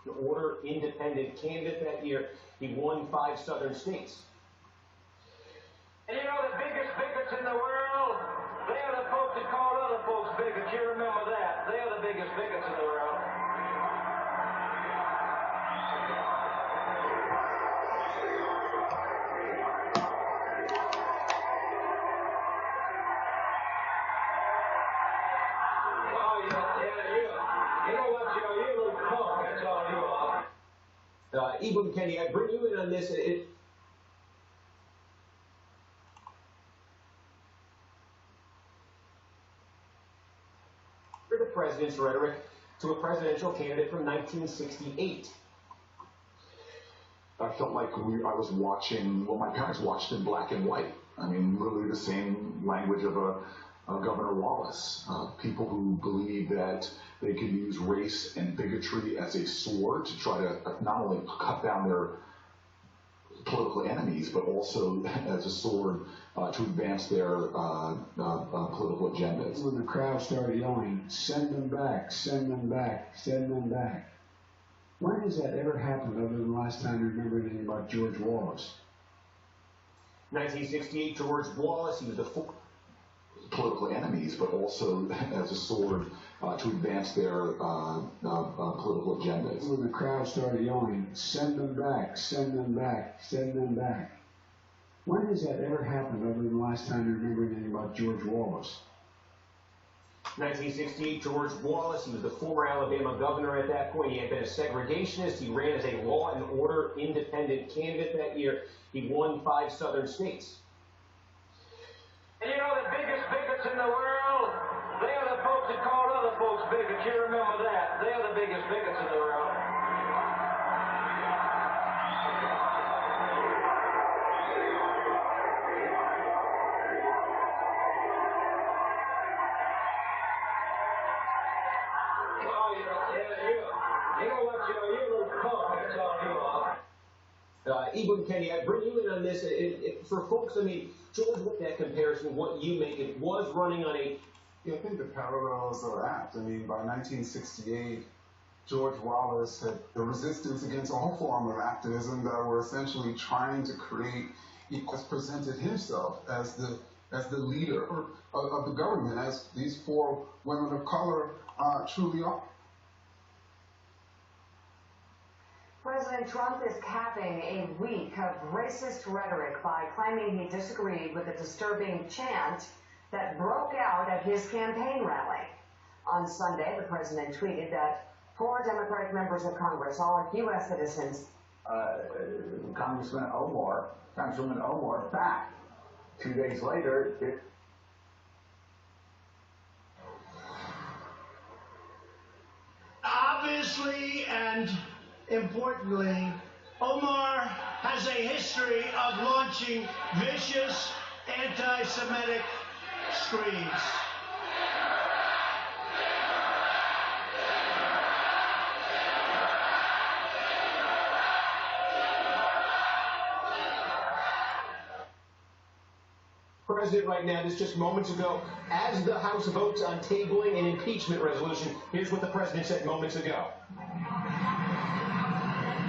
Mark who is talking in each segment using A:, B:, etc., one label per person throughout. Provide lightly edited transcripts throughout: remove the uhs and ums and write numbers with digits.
A: order independent candidate that year. He won 5 southern states.
B: And you know the biggest bigots in the world? They are the folks that call other folks bigots. You remember that. They are the biggest bigots in the world.
A: Ibram Kenny, I bring you in on this. The president's rhetoric to a presidential candidate from 1968.
C: I felt like I was watching what my parents watched in black and white. I mean, literally the same language of Governor Wallace. People who believe that they could use race and bigotry as a sword to try to not only cut down their political enemies, but also as a sword to advance their political agendas.
D: When the crowd started yelling, "Send them back, send them back, send them back." When has that ever happened other than the last time you remember anything about George Wallace?
A: 1968, George Wallace, he was the
C: political enemies, but also as a sword to advance their political agendas.
D: When the crowd started yelling, "Send them back, send them back, send them back." When has that ever happened other than the last time you remember anything about George Wallace?
A: 1968, George Wallace, he was the former Alabama governor at that point. He had been a segregationist. He ran as a law and order independent candidate that year. He won 5 southern states.
B: And you know the biggest bigots in the world? They are the folks that call other folks bigots. You remember that. They are the biggest bigots in the world.
A: Ibram Kenny, I bring you in on this. For folks, I mean, George, with that comparison, what you make, it was running on a...
E: Yeah, I think the parallels are apt. I mean, by 1968, George Wallace had the resistance against all form of activism that were essentially trying to create, he has presented himself as the leader of the government, as these 4 women of color truly are.
F: President Trump is capping a week of racist rhetoric by claiming he disagreed with a disturbing chant that broke out at his campaign rally. On Sunday, the president tweeted that 4 Democratic members of Congress, all U.S. citizens,
G: Congresswoman Omar back. 2 days later,
H: obviously and importantly, Omar has a history of launching vicious anti-Semitic screeds.
A: President right now, this just moments ago, as the House votes on tabling an impeachment resolution, here's what the president said moments ago.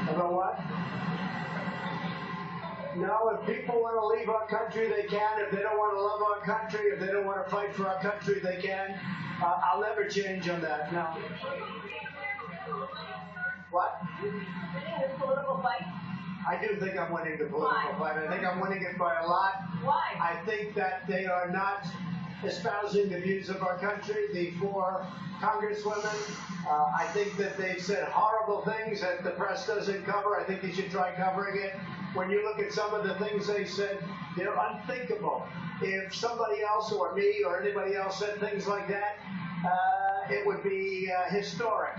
D: About what? No, if people want to leave our country, they can. If they don't want to love our country, if they don't want to fight for our country, they can. I'll never change on that, no. What?
I: This political fight?
D: I do think I'm winning the political fight. I think I'm winning it by a lot.
I: Why?
D: I think that they are not espousing the views of our country, the 4 congresswomen. I think that they've said horrible things that the press doesn't cover. I think they should try covering it. When you look at some of the things they said, they're unthinkable. If somebody else or me or anybody else said things like that, it would be historic.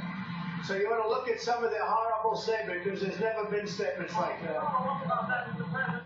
D: So you want to look at some of the horrible statements, because there's never been statements like that.